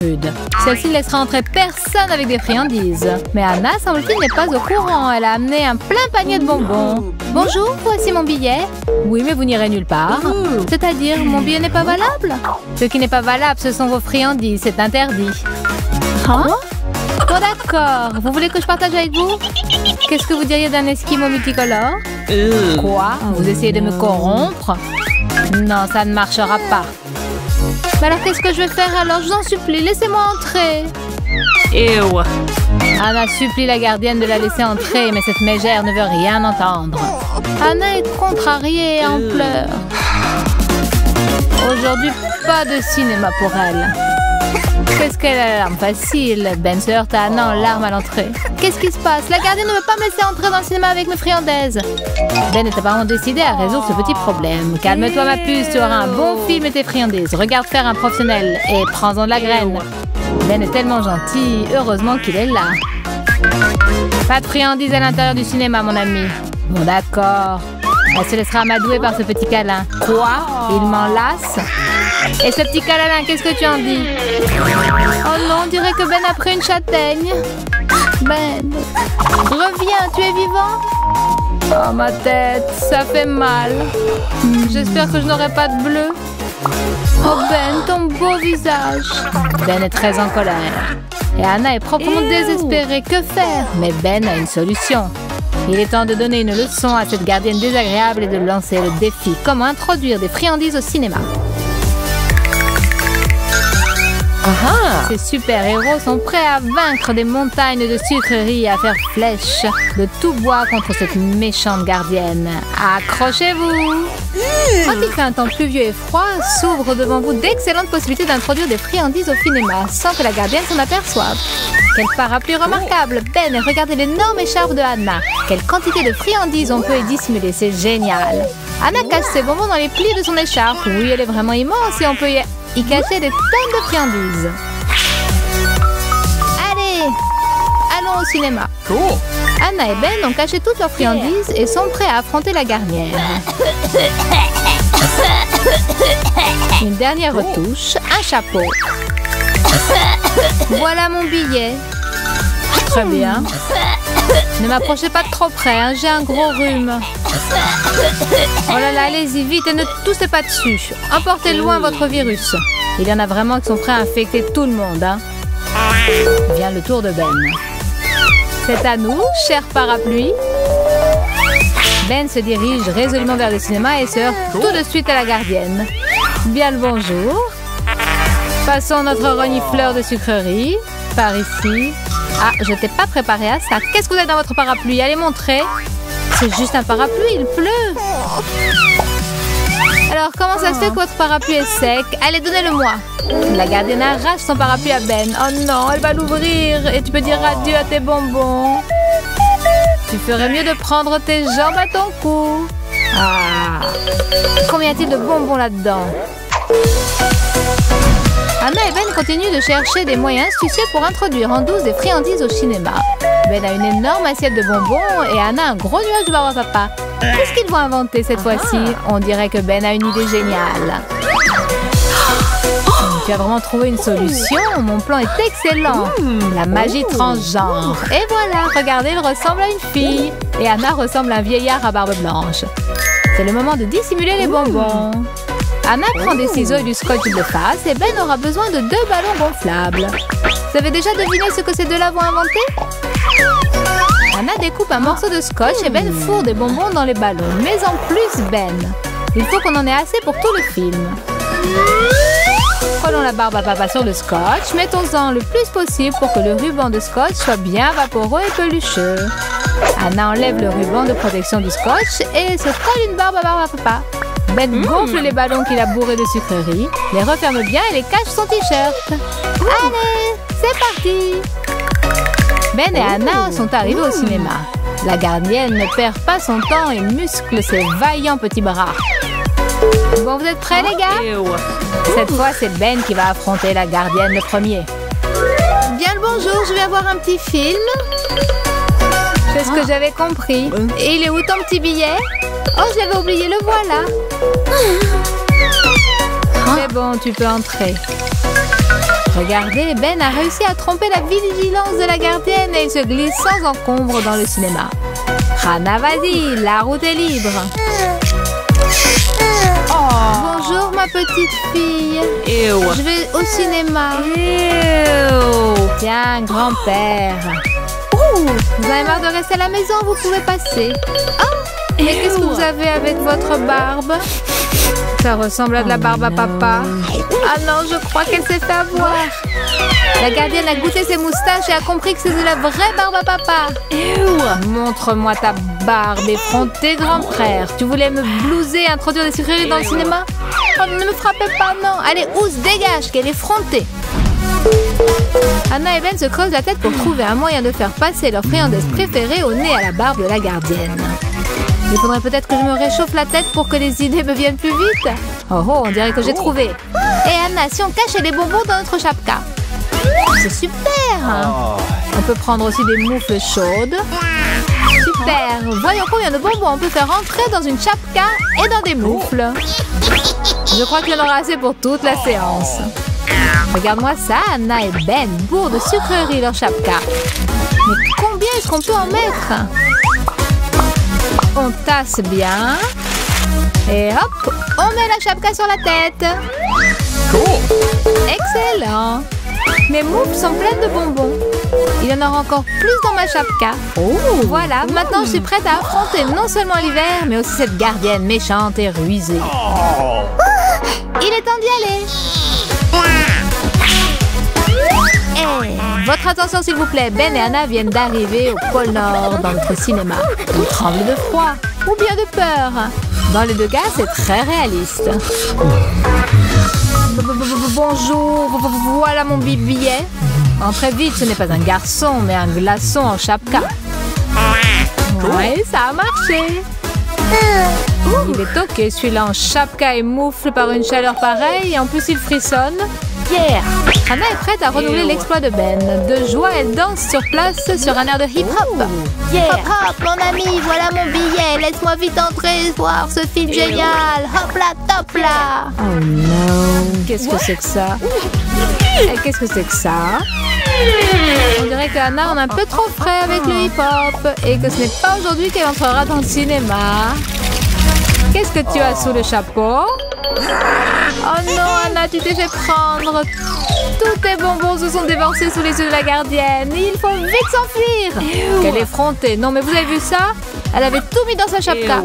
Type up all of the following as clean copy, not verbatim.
rude. Celle-ci ne laissera entrer personne avec des friandises. Mais Anna, semble-t-il, n'est pas au courant. Elle a amené un plein panier de bonbons. Bonjour, voici mon billet. Oui, mais vous n'irez nulle part. C'est-à-dire, mon billet n'est pas valable? Ce qui n'est pas valable, ce sont vos friandises. C'est interdit. Hein? Bon, d'accord. Vous voulez que je partage avec vous? Qu'est-ce que vous diriez d'un esquimau multicolore? Quoi? Vous essayez de me corrompre? Non, ça ne marchera pas. Mais alors, qu'est-ce que je vais faire alors? Je vous en supplie, laissez-moi entrer. Ew. Anna supplie la gardienne de la laisser entrer, mais cette mégère ne veut rien entendre. Anna est contrariée et en pleurs. Aujourd'hui, pas de cinéma pour elle. Qu'est-ce qu'elle a l'alarme facile? Ben se heurte à Anna en larmes à l'entrée. Qu'est-ce qui se passe? La gardienne ne veut pas me laisser entrer dans le cinéma avec mes friandises. Ben est apparemment décidé à résoudre ce petit problème. Calme-toi ma puce, tu auras un bon film et tes friandises. Regarde faire un professionnel et prends-en de la graine. Ben est tellement gentil, heureusement qu'il est là. Pas de friandises à l'intérieur du cinéma, mon ami. Bon, d'accord. Elle se laissera amadouer par ce petit câlin. Quoi? Il m'enlace? Et ce petit câlin, qu'est-ce que tu en dis? Oh non, on dirait que Ben a pris une châtaigne. Ben, reviens, tu es vivant? Oh, ma tête, ça fait mal. J'espère que je n'aurai pas de bleu. Oh Ben, ton beau visage. Ben est très en colère. Et Anna est proprement désespérée. Que faire? Mais Ben a une solution. Il est temps de donner une leçon à cette gardienne désagréable et de lancer le défi. Comment introduire des friandises au cinéma? Ces super-héros sont prêts à vaincre des montagnes de sucreries et à faire flèche de tout bois contre cette méchante gardienne. Accrochez-vous! Quand il fait un temps pluvieux et froid, s'ouvrent devant vous d'excellentes possibilités d'introduire des friandises au cinéma sans que la gardienne s'en aperçoive. Quel parapluie remarquable! Ben, regardez l'énorme écharpe de Anna. Quelle quantité de friandises on peut y dissimuler, c'est génial! Anna cache ses bonbons dans les plis de son écharpe. Oui, elle est vraiment immense et on peut y cacher des tonnes de friandises. Allez, allons au cinéma. Anna et Ben ont caché toutes leurs friandises et sont prêts à affronter la gardienne. Une dernière retouche, un chapeau. Voilà mon billet. Très bien. Ne m'approchez pas de trop près, hein, j'ai un gros rhume. Oh là là, allez-y vite et ne toussez pas dessus. Emportez loin votre virus. Il y en a vraiment qui sont prêts à infecter tout le monde. Hein. Vient le tour de Ben. C'est à nous, cher parapluie. Ben se dirige résolument vers le cinéma et se heurte tout de suite à la gardienne. Bien le bonjour. Passons notre renifleur de sucreries. Par ici. Ah, je t'ai pas préparé à ça. Qu'est-ce que vous avez dans votre parapluie? Allez montrer. C'est juste un parapluie, il pleut. Alors, comment ça se fait que votre parapluie est sec? Allez, donnez-le-moi. La gardienne arrache son parapluie à Ben. Oh non, elle va l'ouvrir. Et tu peux dire adieu à tes bonbons. Tu ferais mieux de prendre tes jambes à ton cou. Ah. Combien y a-t-il de bonbons là-dedans? Anna et Ben continuent de chercher des moyens astucieux pour introduire en douce des friandises au cinéma. Ben a une énorme assiette de bonbons et Anna un gros nuage de barbe à papa. Qu'est-ce qu'ils vont inventer cette fois-ci? On dirait que Ben a une idée géniale. Tu as vraiment trouvé une solution? Mon plan est excellent. La magie transgenre. Et voilà, regardez, il ressemble à une fille. Et Anna ressemble à un vieillard à barbe blanche. C'est le moment de dissimuler les bonbons. Anna prend des ciseaux et du scotch de face et Ben aura besoin de 2 ballons gonflables. Vous avez déjà deviné ce que ces deux-là vont inventer? Anna découpe un morceau de scotch et Ben fourre des bonbons dans les ballons. Mais en plus, Ben, il faut qu'on en ait assez pour tout le film. Collons la barbe à papa sur le scotch, mettons-en le plus possible pour que le ruban de scotch soit bien vaporeux et pelucheux. Anna enlève le ruban de protection du scotch et se colle une barbe à papa. Ben gonfle les ballons qu'il a bourrés de sucreries, les referme bien et les cache son t-shirt. Allez, c'est parti! Ben et Anna sont arrivés au cinéma. La gardienne ne perd pas son temps et muscle ses vaillants petits bras. Bon, vous êtes prêts les gars? Cette fois, c'est Ben qui va affronter la gardienne le premier. Bien le bonjour, je vais voir un petit film. C'est ce que j'avais compris. Et il est où ton petit billet? Oh, je l'avais oublié, le voilà. C'est bon, tu peux entrer. Regardez, Ben a réussi à tromper la vigilance de la gardienne et il se glisse sans encombre dans le cinéma. Hannah, vas-y, la route est libre. Bonjour ma petite fille. Je vais au cinéma. Tiens, grand-père. Vous avez marre de rester à la maison, vous pouvez passer. Mais qu'est-ce que vous avez avec votre barbe? Ça ressemble à de la barbe à papa. Ah non, je crois qu'elle s'est fait avoir. La gardienne a goûté ses moustaches et a compris que c'était la vraie barbe à papa. Montre-moi ta barbe effrontée, grand frère. Tu voulais me blouser et introduire des sucreries dans le cinéma? Oh, ne me frappez pas, non. Allez, Ouz, dégage, qu'elle est effrontée. Hannah et Ben se creusent la tête pour trouver un moyen de faire passer leur friandise préférée au nez à la barbe de la gardienne. Il faudrait peut-être que je me réchauffe la tête pour que les idées me viennent plus vite. Oh, on dirait que j'ai trouvé. Et Hannah, si on cachait les bonbons dans notre chapka? C'est super. On peut prendre aussi des moufles chaudes. Super. Voyons combien de bonbons on peut faire entrer dans une chapka et dans des moufles. Je crois qu'il y en aura assez pour toute la séance. Regarde-moi ça, Hannah et Ben bourrent de sucreries leur chapka. Mais combien est-ce qu'on peut en mettre? On tasse bien. Et hop, on met la chapka sur la tête. Excellent. Mes moufles sont pleines de bonbons. Il y en aura encore plus dans ma chapka. Voilà, maintenant je suis prête à affronter non seulement l'hiver, mais aussi cette gardienne méchante et rusée. Il est temps d'y aller. Votre attention s'il vous plaît, Ben et Hannah viennent d'arriver au pôle Nord dans notre cinéma. Ils tremblent de froid ou bien de peur. Dans les deux cas, c'est très réaliste. Bonjour, voilà mon billet. Entrez vite, ce n'est pas un garçon, mais un glaçon en chapka. Oui, ça a marché. Il est ok, celui-là en chapka et moufle par une chaleur pareille, et en plus il frissonne. Hannah est prête à renouveler l'exploit de Ben. De joie, elle danse sur place sur un air de hip-hop. Hop hop, mon ami, voilà mon billet. Laisse-moi vite entrer voir ce film génial. Hop là, top là. Oh non. Qu'est-ce que c'est que ça? Qu'est-ce que c'est que ça? On dirait que Hannah en a un peu trop frais avec le hip-hop et que ce n'est pas aujourd'hui qu'elle entrera dans le cinéma. Qu'est-ce que tu as sous le chapeau? Oh non, Hannah, tu t'es fait prendre. Tous tes bonbons se sont déversés sous les yeux de la gardienne. Il faut vite s'enfuir. Quelle effrontée. Non, mais vous avez vu ça? Elle avait tout mis dans sa chapka.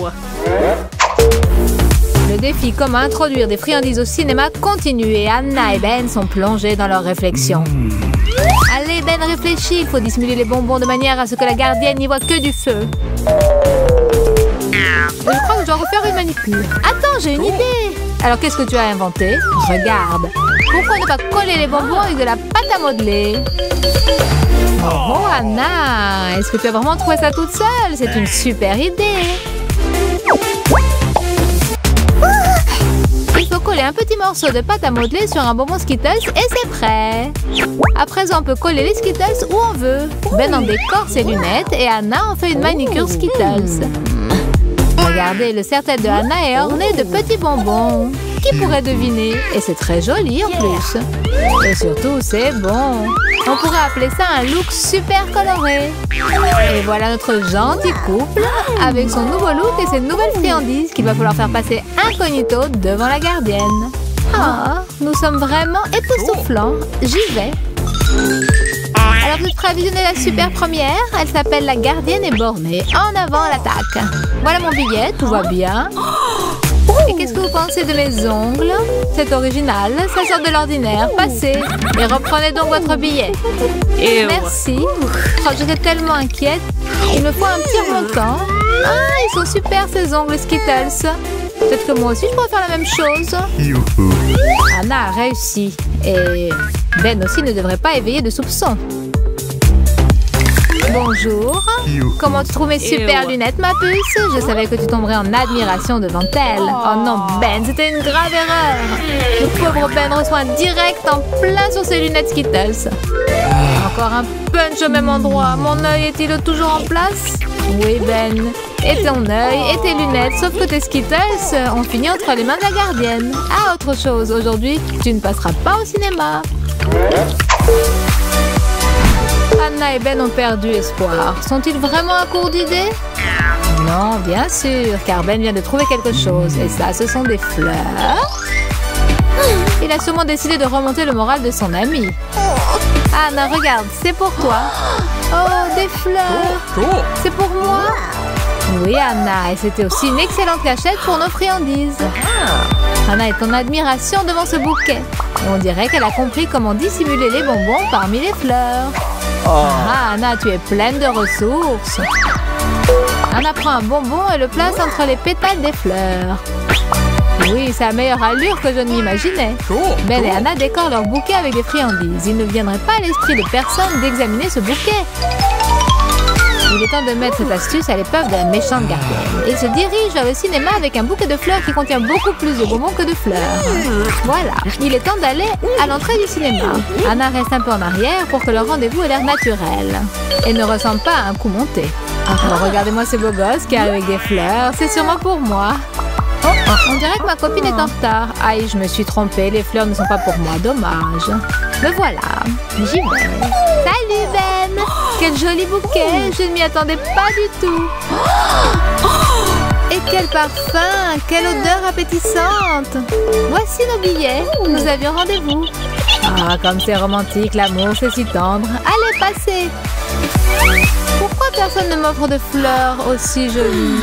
Le défi comment introduire des friandises au cinéma continue et Hannah et Ben sont plongés dans leurs réflexions. Allez, Ben, réfléchis. Il faut dissimuler les bonbons de manière à ce que la gardienne n'y voit que du feu. Je crois que je dois refaire une manicure. Attends, j'ai une idée. Alors, qu'est-ce que tu as inventé? Regarde. Pourquoi ne pas coller les bonbons avec de la pâte à modeler? Oh, Hannah, est-ce que tu as vraiment trouvé ça toute seule? C'est une super idée. Il faut coller un petit morceau de pâte à modeler sur un bonbon Skittles et c'est prêt. À présent, on peut coller les Skittles où on veut. Ben en décore ses lunettes et Hannah en fait une manicure Skittles. Regardez, le serre-tête de Hannah est orné de petits bonbons. Qui pourrait deviner? Et c'est très joli en plus. Et surtout, c'est bon. On pourrait appeler ça un look super coloré. Et voilà notre gentil couple avec son nouveau look et ses nouvelles friandises qu'il va falloir faire passer incognito devant la gardienne. Ah, nous sommes vraiment époustouflants. J'y vais. Alors, vous êtes prêts à visionner la super première? Elle s'appelle La gardienne est bornée. En avant, l'attaque. Voilà mon billet, tout va bien. Et qu'est-ce que vous pensez de mes ongles? C'est original, ça sort de l'ordinaire. Passez et reprenez donc votre billet. Merci. Oh, j'étais tellement inquiète. Il me faut un petit remontant. Ah, ils sont super ces ongles Skittles. Peut-être que moi aussi je pourrais faire la même chose. Hannah a réussi. Et Ben aussi ne devrait pas éveiller de soupçons. Bonjour. Comment tu trouves mes super lunettes, ma puce? Je savais que tu tomberais en admiration devant elles. Oh non, Ben, c'était une grave erreur. Le pauvre Ben reçoit un direct en plein sur ses lunettes Skittles. Encore un punch au même endroit. Mon œil est-il toujours en place? Oui, Ben. Et ton œil et tes lunettes, sauf que tes Skittles ont fini entre les mains de la gardienne. Ah, autre chose, aujourd'hui, tu ne passeras pas au cinéma. Anna et Ben ont perdu espoir. Sont-ils vraiment à court d'idées? Non, bien sûr, car Ben vient de trouver quelque chose. Et ça, ce sont des fleurs. Il a sûrement décidé de remonter le moral de son ami. Anna, regarde, c'est pour toi. Oh, des fleurs. C'est pour moi? Oui, Anna, et c'était aussi une excellente cachette pour nos friandises. Anna est en admiration devant ce bouquet. Et on dirait qu'elle a compris comment dissimuler les bonbons parmi les fleurs. Ah, Anna, tu es pleine de ressources. Anna prend un bonbon et le place entre les pétales des fleurs. Oui, c'est la meilleure allure que je ne m'imaginais. Ben et Anna décorent leur bouquet avec des friandises. Il ne viendrait pas à l'esprit de personne d'examiner ce bouquet. Il est temps de mettre cette astuce à l'épreuve de la méchante gardienne. Il se dirige vers le cinéma avec un bouquet de fleurs qui contient beaucoup plus de bonbons que de fleurs. Voilà, il est temps d'aller à l'entrée du cinéma. Anna reste un peu en arrière pour que leur rendez-vous ait l'air naturel et ne ressemble pas à un coup monté. Alors regardez-moi ce beau gosse qui arrive avec des fleurs, c'est sûrement pour moi. On dirait que ma copine est en retard. Aïe, je me suis trompée, les fleurs ne sont pas pour moi, dommage. Me voilà, j'y vais. Salut Ben! Quel joli bouquet, je ne m'y attendais pas du tout. Et quel parfum, quelle odeur appétissante. Voici nos billets, nous avions rendez-vous. Ah, comme c'est romantique, l'amour, c'est si tendre. Allez, passez. Pourquoi personne ne m'offre de fleurs aussi jolies?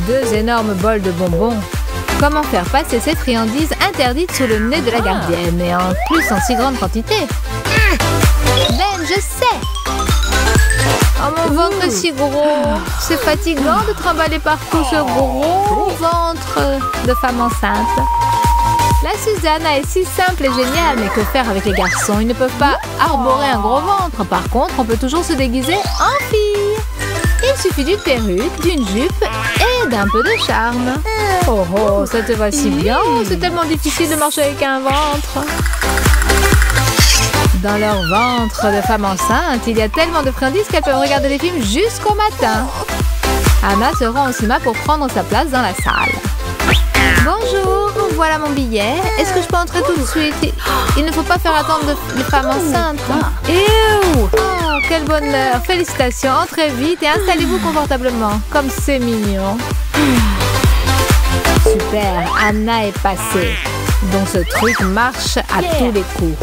Deux énormes bols de bonbons. Comment faire passer ces friandises interdites sous le nez de la gardienne, et en plus en si grande quantité? Ben, je sais! Oh, mon ventre est si gros! C'est fatigant de trimballer partout ce gros ventre de femme enceinte. La Susanna est si simple et géniale, mais que faire avec les garçons? Ils ne peuvent pas arborer un gros ventre. Par contre, on peut toujours se déguiser en fille. Il suffit d'une perruque, d'une jupe et d'un peu de charme. Oh oh, ça te va si bien. C'est tellement difficile de marcher avec un ventre. Dans leur ventre de femme enceinte, il y a tellement de friandises qu'elles peuvent regarder des films jusqu'au matin. Anna se rend au cinéma pour prendre sa place dans la salle. Bonjour, voilà mon billet. Est-ce que je peux entrer tout de suite? Il ne faut pas faire attendre de femmes enceintes. Oh, quel bonheur! Félicitations, entrez vite et installez-vous confortablement. Comme c'est mignon. Super, Anna est passée. Donc ce truc marche à tous les coups.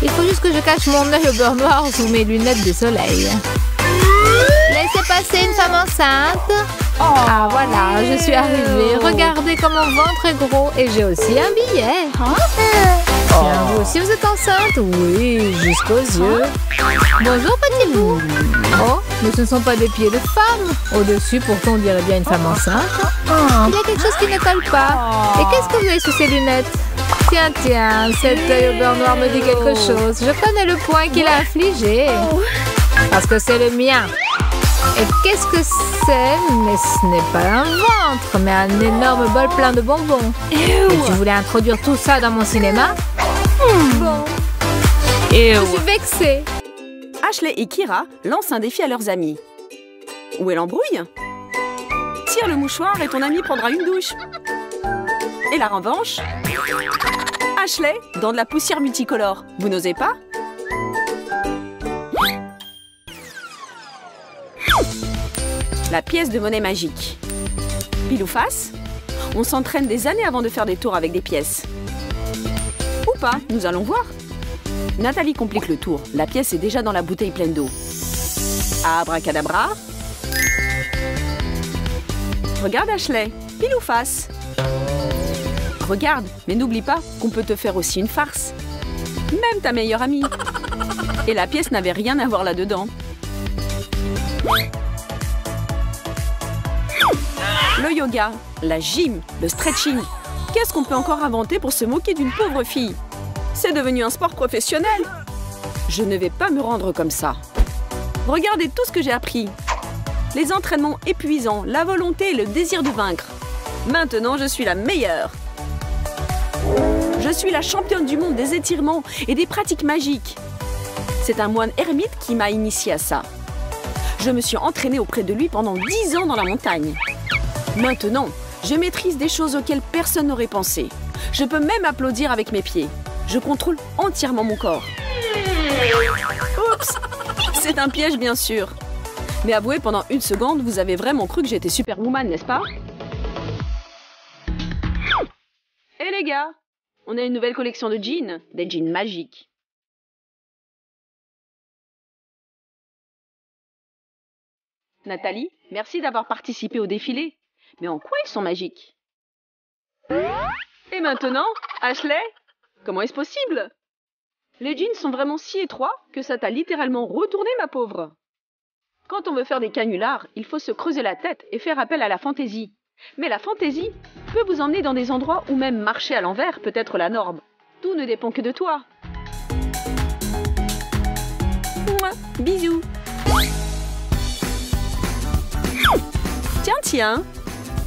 Il faut juste que je cache mon œil au beurre noir sous mes lunettes de soleil. Laissez passer une femme enceinte. Ah voilà, je suis arrivée. Regardez comme mon ventre est gros et j'ai aussi un billet. Tiens, vous aussi vous êtes enceinte? Oui, jusqu'aux yeux. Bonjour petit bout. Oh, mais ce ne sont pas des pieds de femme. Au-dessus, pourtant on dirait bien une femme enceinte. Il y a quelque chose qui ne colle pas. Et qu'est-ce que vous avez sous ces lunettes? Tiens, tiens, cet œil au beurre noir me dit quelque chose. Je connais le point qu'il a infligé. Parce que c'est le mien. Et qu'est-ce que c'est? Mais ce n'est pas un ventre, mais un énorme bol plein de bonbons. Et tu voulais introduire tout ça dans mon cinéma? Bon. Je suis vexée. Ashley et Kira lancent un défi à leurs amis. Où est l'embrouille? Tire le mouchoir et ton ami prendra une douche. Et la revanche? Ashley, dans de la poussière multicolore. Vous n'osez pas? La pièce de monnaie magique. Pile ou face? On s'entraîne des années avant de faire des tours avec des pièces. Ou pas, nous allons voir. Nathalie complique le tour. La pièce est déjà dans la bouteille pleine d'eau. Abracadabra. Regarde Ashley, pile ou face? Regarde, mais n'oublie pas qu'on peut te faire aussi une farce. Même ta meilleure amie. Et la pièce n'avait rien à voir là-dedans. Le yoga, la gym, le stretching. Qu'est-ce qu'on peut encore inventer pour se moquer d'une pauvre fille? C'est devenu un sport professionnel. Je ne vais pas me rendre comme ça. Regardez tout ce que j'ai appris. Les entraînements épuisants, la volonté et le désir de vaincre. Maintenant, je suis la meilleure. Je suis la championne du monde des étirements et des pratiques magiques. C'est un moine ermite qui m'a initiée à ça. Je me suis entraînée auprès de lui pendant 10 ans dans la montagne. Maintenant, je maîtrise des choses auxquelles personne n'aurait pensé. Je peux même applaudir avec mes pieds. Je contrôle entièrement mon corps. Oups! C'est un piège, bien sûr. Mais avouez, pendant une seconde, vous avez vraiment cru que j'étais Superwoman, n'est-ce pas? Hé les gars, on a une nouvelle collection de jeans, des jeans magiques. Nathalie, merci d'avoir participé au défilé. Mais en quoi ils sont magiques? Et maintenant, Ashley? Comment est-ce possible? Les jeans sont vraiment si étroits que ça t'a littéralement retourné, ma pauvre. Quand on veut faire des canulars, il faut se creuser la tête et faire appel à la fantaisie. Mais la fantaisie peut vous emmener dans des endroits où même marcher à l'envers peut être la norme. Tout ne dépend que de toi. Mouah, bisous. Tiens, tiens,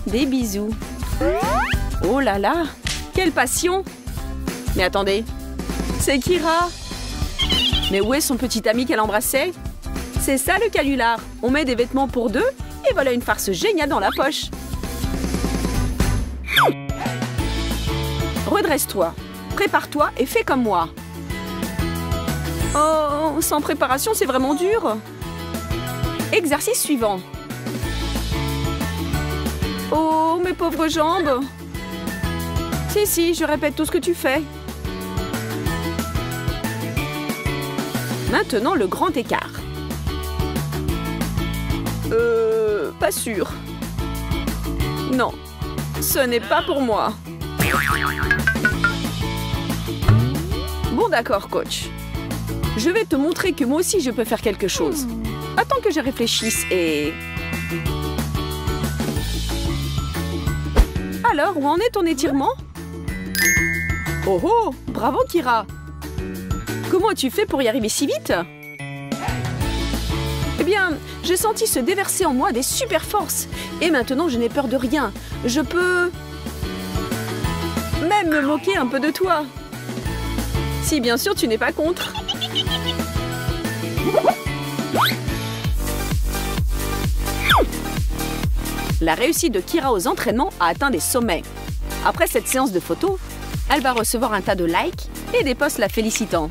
des bisous. Oh là là, quelle passion! Mais attendez, c'est Kira. Mais où est son petit ami qu'elle embrassait? C'est ça le canular. On met des vêtements pour deux et voilà une farce géniale dans la poche. Redresse-toi, prépare-toi et fais comme moi. Oh, sans préparation, c'est vraiment dur. Exercice suivant. Oh, mes pauvres jambes. Si, je répète tout ce que tu fais. Maintenant, le grand écart. Pas sûr. Non, ce n'est pas pour moi. Bon, d'accord, coach. Je vais te montrer que moi aussi, je peux faire quelque chose. Attends que je réfléchisse et... Alors, où en est ton étirement? Oh oh, bravo Kira. Comment as-tu fait pour y arriver si vite? Eh bien, j'ai senti se déverser en moi des super forces. Et maintenant, je n'ai peur de rien. Je peux... même me moquer un peu de toi. Si bien sûr, tu n'es pas contre. La réussite de Kira aux entraînements a atteint des sommets. Après cette séance de photos, elle va recevoir un tas de likes et des posts la félicitant.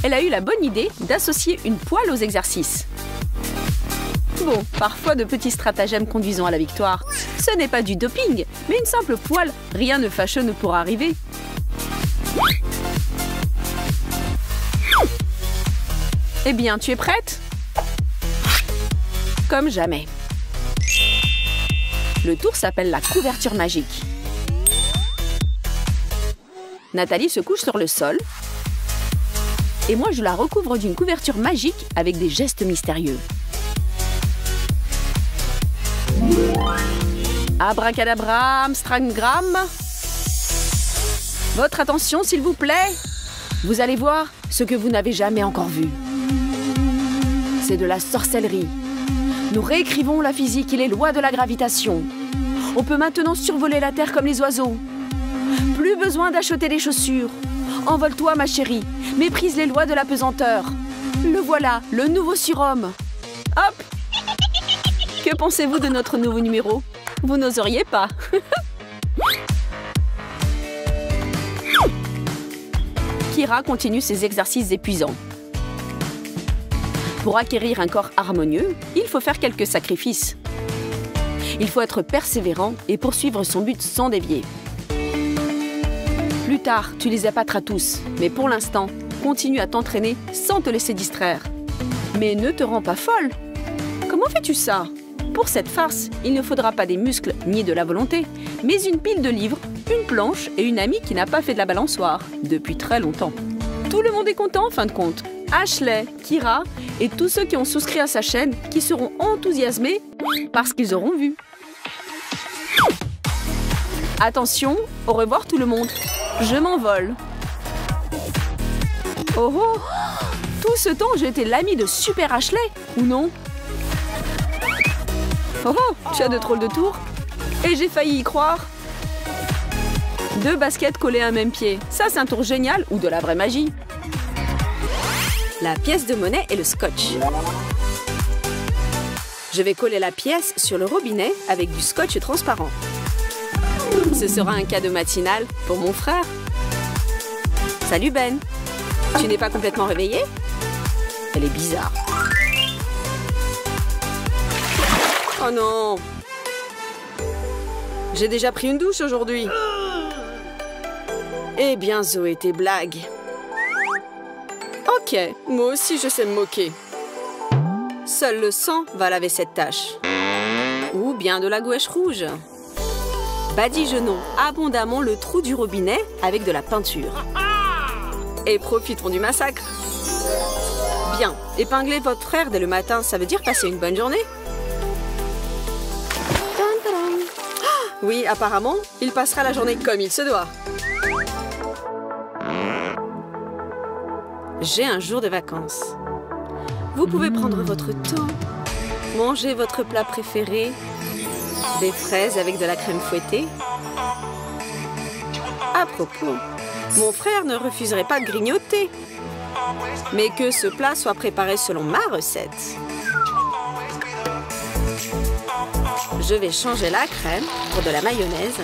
Elle a eu la bonne idée d'associer une poêle aux exercices. Bon, parfois de petits stratagèmes conduisant à la victoire. Ce n'est pas du doping, mais une simple poêle. Rien de fâcheux ne pourra arriver. Eh bien, tu es prête? Comme jamais. Le tour s'appelle la couverture magique. Nathalie se couche sur le sol. Et moi, je la recouvre d'une couverture magique avec des gestes mystérieux. Abracadabra, Amstramgram. Votre attention, s'il vous plaît. Vous allez voir ce que vous n'avez jamais encore vu. C'est de la sorcellerie. Nous réécrivons la physique et les lois de la gravitation. On peut maintenant survoler la Terre comme les oiseaux. Plus besoin d'acheter des chaussures. Envole-toi, ma chérie. Méprise les lois de la pesanteur. Le voilà, le nouveau surhomme. Hop! Que pensez-vous de notre nouveau numéro? Vous n'oseriez pas. Kira continue ses exercices épuisants. Pour acquérir un corps harmonieux, il faut faire quelques sacrifices. Il faut être persévérant et poursuivre son but sans dévier. Plus tard, tu les épateras tous, mais pour l'instant, continue à t'entraîner sans te laisser distraire. Mais ne te rends pas folle. Comment fais-tu ça? Pour cette farce, il ne faudra pas des muscles ni de la volonté, mais une pile de livres, une planche et une amie qui n'a pas fait de la balançoire depuis très longtemps. Tout le monde est content en fin de compte. Ashley, Kira et tous ceux qui ont souscrit à sa chaîne qui seront enthousiasmés parce qu'ils auront vu. Attention, au revoir tout le monde. Je m'envole. Oh oh! Tout ce temps, j'étais l'amie de Super Ashley, ou non? Oh oh! Tu as de drôles de tours. Et j'ai failli y croire. 2 baskets collées à un même pied. Ça, c'est un tour génial ou de la vraie magie. La pièce de monnaie et le scotch. Je vais coller la pièce sur le robinet avec du scotch transparent. Ce sera un cadeau matinal pour mon frère. Salut Ben. Tu n'es pas complètement réveillée? Elle est bizarre. Oh non! J'ai déjà pris une douche aujourd'hui. Eh bien, Zoé, tes blagues. Ok, moi aussi je sais me moquer. Seul le sang va laver cette tache. Ou bien de la gouache rouge. Badigeonnons abondamment le trou du robinet avec de la peinture. Et profitons du massacre. Bien, épingler votre frère dès le matin, ça veut dire passer une bonne journée? Oui, apparemment, il passera la journée comme il se doit. J'ai un jour de vacances. Vous pouvez prendre votre temps, manger votre plat préféré, des fraises avec de la crème fouettée. À propos, mon frère ne refuserait pas de grignoter, mais que ce plat soit préparé selon ma recette. Je vais changer la crème pour de la mayonnaise,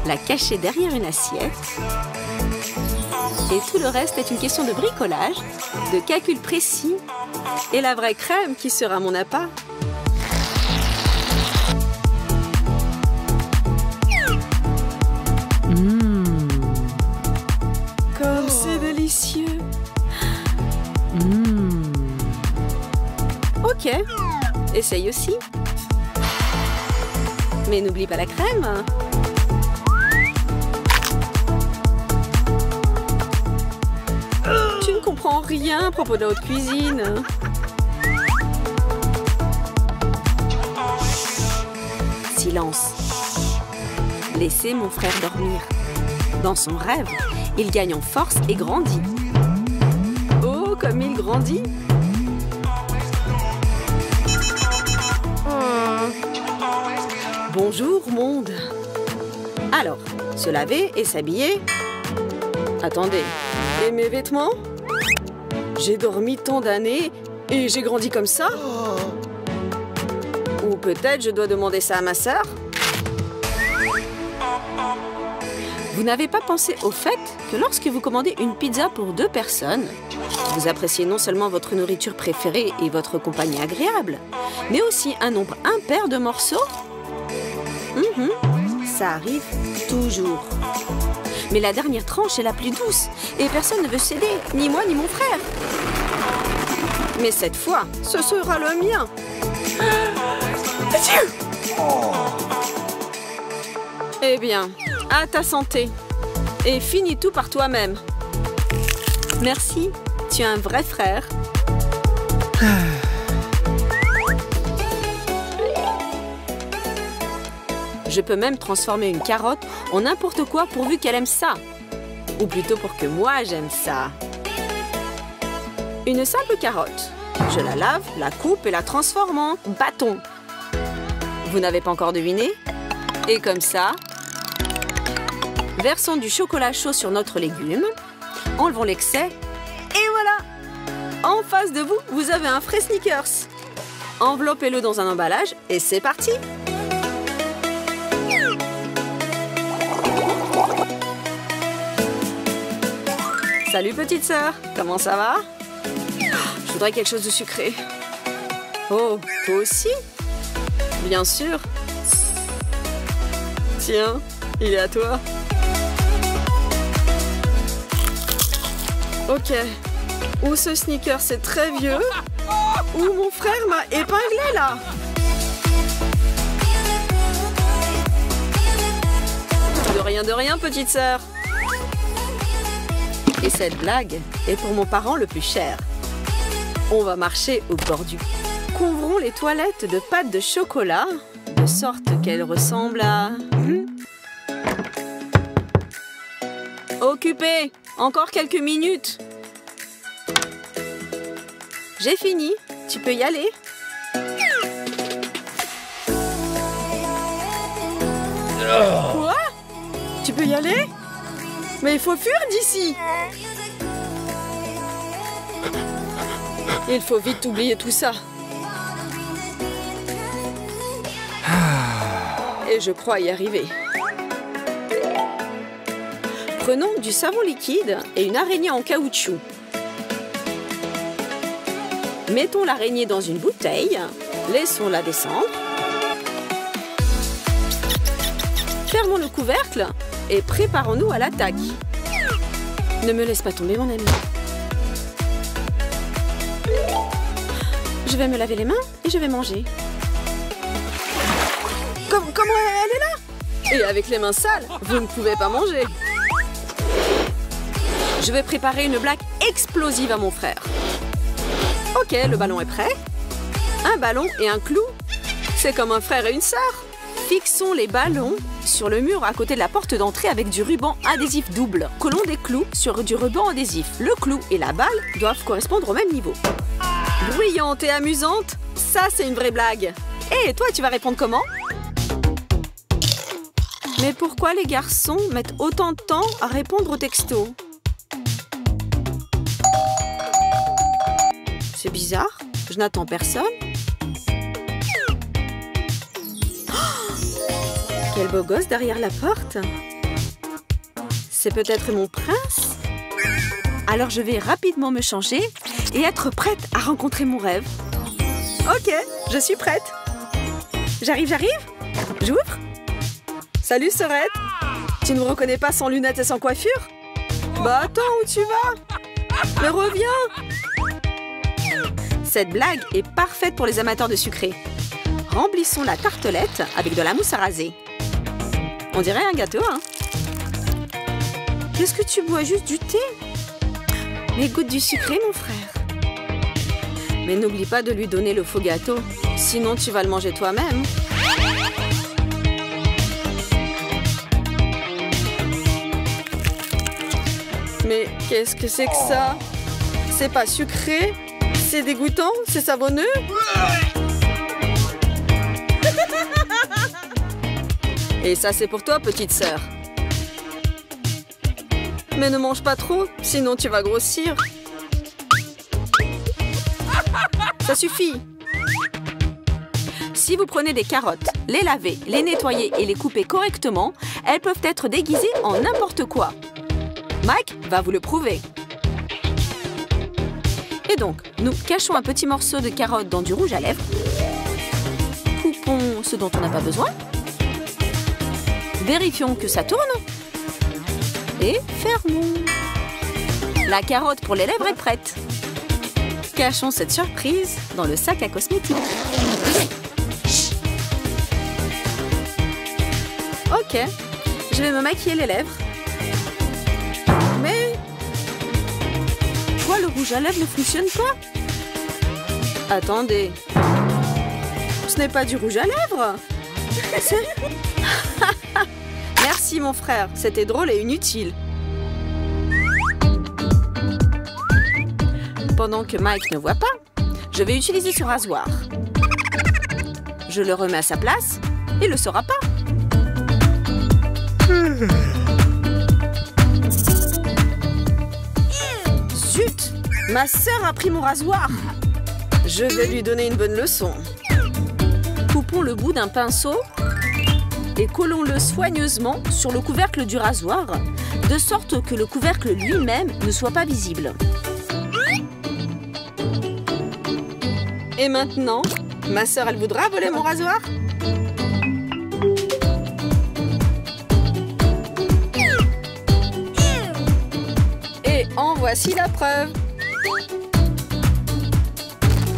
la cacher derrière une assiette. Et tout le reste est une question de bricolage, de calcul précis et la vraie crème qui sera mon appât. Comme c'est délicieux. Ok, essaye aussi. Mais n'oublie pas la crème. Tu ne comprends rien à propos de la haute cuisine. Silence. Laissez mon frère dormir. Dans son rêve, il gagne en force et grandit. Oh, comme il grandit! Bonjour, monde. Alors, se laver et s'habiller. Attendez, et mes vêtements? J'ai dormi tant d'années et j'ai grandi comme ça? Ou peut-être je dois demander ça à ma sœur? Vous n'avez pas pensé au fait que lorsque vous commandez une pizza pour 2 personnes, vous appréciez non seulement votre nourriture préférée et votre compagnie agréable, mais aussi un nombre impair de morceaux? Ça arrive toujours. Mais la dernière tranche est la plus douce et personne ne veut céder, ni moi ni mon frère. Mais cette fois, ce sera le mien. Eh bien, à ta santé. Et finis tout par toi-même. Merci, tu es un vrai frère. Je peux même transformer une carotte en n'importe quoi pourvu qu'elle aime ça. Ou plutôt pour que moi j'aime ça. Une simple carotte. Je la lave, la coupe et la transforme en bâton. Vous n'avez pas encore deviné? Et comme ça, versons du chocolat chaud sur notre légume. Enlevons l'excès. Et voilà! En face de vous, vous avez un frais Snickers. Enveloppez-le dans un emballage et c'est parti! Salut petite sœur, comment ça va? Je voudrais quelque chose de sucré. Oh, toi aussi? Bien sûr. Tiens, il est à toi. Ok. Ou ce sneaker c'est très vieux, ou mon frère m'a épinglé là. De rien, petite sœur. Et cette blague est pour mon parent le plus cher. On va marcher au bord du... Couvrons les toilettes de pâte de chocolat, de sorte qu'elles ressemblent à... Occupé! Encore quelques minutes. J'ai fini. Tu peux y aller. Quoi? Tu peux y aller? Mais il faut fuir d'ici. Il faut vite oublier tout ça. Et je crois y arriver. Prenons du savon liquide et une araignée en caoutchouc. Mettons l'araignée dans une bouteille. Laissons-la descendre. Fermons le couvercle et préparons-nous à l'attaque. Ne me laisse pas tomber, mon ami. Je vais me laver les mains et je vais manger. Comment elle est là? Et avec les mains sales, vous ne pouvez pas manger. Je vais préparer une blague explosive à mon frère. Ok, le ballon est prêt. Un ballon et un clou. C'est comme un frère et une sœur. Fixons les ballons sur le mur à côté de la porte d'entrée avec du ruban adhésif double. Collons des clous sur du ruban adhésif. Le clou et la balle doivent correspondre au même niveau. Bruyante et amusante, ça c'est une vraie blague. Et toi, tu vas répondre comment? Mais pourquoi les garçons mettent autant de temps à répondre aux textos? C'est bizarre, je n'attends personne. Oh, quel beau gosse derrière la porte. C'est peut-être mon prince? Alors je vais rapidement me changer et être prête à rencontrer mon rêve. Ok, je suis prête. J'arrive. J'ouvre. Salut, Sorette. Tu ne me reconnais pas sans lunettes et sans coiffure? Bah attends, où tu vas? Mais reviens! Cette blague est parfaite pour les amateurs de sucré. Remplissons la tartelette avec de la mousse à raser. On dirait un gâteau, hein? Qu'est-ce que tu bois? Juste du thé? Mais goûte du sucré, mon frère. Mais n'oublie pas de lui donner le faux gâteau. Sinon, tu vas le manger toi-même. Mais qu'est-ce que c'est que ça? C'est pas sucré? C'est dégoûtant? C'est savonneux? Et ça, c'est pour toi, petite sœur. Mais ne mange pas trop, sinon tu vas grossir. Ça suffit. Si vous prenez des carottes, les lavez, les nettoyez et les coupez correctement, elles peuvent être déguisées en n'importe quoi. Mike va vous le prouver. Et donc, nous cachons un petit morceau de carotte dans du rouge à lèvres. Coupons ce dont on n'a pas besoin. Vérifions que ça tourne. Et fermons. La carotte pour les lèvres est prête. Cachons cette surprise dans le sac à cosmétiques. Ok, je vais me maquiller les lèvres. Mais pourquoi le rouge à lèvres ne fonctionne pas? Attendez. Ce n'est pas du rouge à lèvres. C'est... Merci mon frère, c'était drôle et inutile. Pendant que Mike ne voit pas, je vais utiliser ce rasoir. Je le remets à sa place, il ne le saura pas. Zut! Ma sœur a pris mon rasoir. Je vais lui donner une bonne leçon. Coupons le bout d'un pinceau et collons-le soigneusement sur le couvercle du rasoir, de sorte que le couvercle lui-même ne soit pas visible. Et maintenant, ma sœur, elle voudra voler mon rasoir? Et en voici la preuve.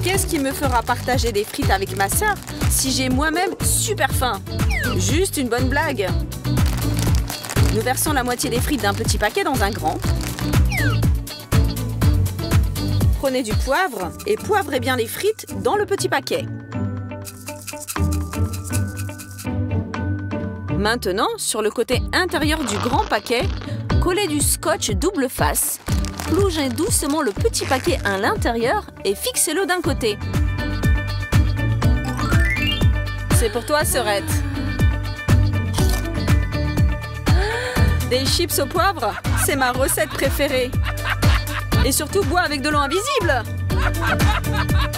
Qu'est-ce qui me fera partager des frites avec ma sœur si j'ai moi-même super faim? Juste une bonne blague. Nous versons la moitié des frites d'un petit paquet dans un grand. Prenez du poivre et poivrez bien les frites dans le petit paquet. Maintenant, sur le côté intérieur du grand paquet, collez du scotch double face. Plongez doucement le petit paquet à l'intérieur et fixez-le d'un côté. C'est pour toi, Sorette. Des chips au poivre, c'est ma recette préférée. Et surtout, bois avec de l'eau invisible.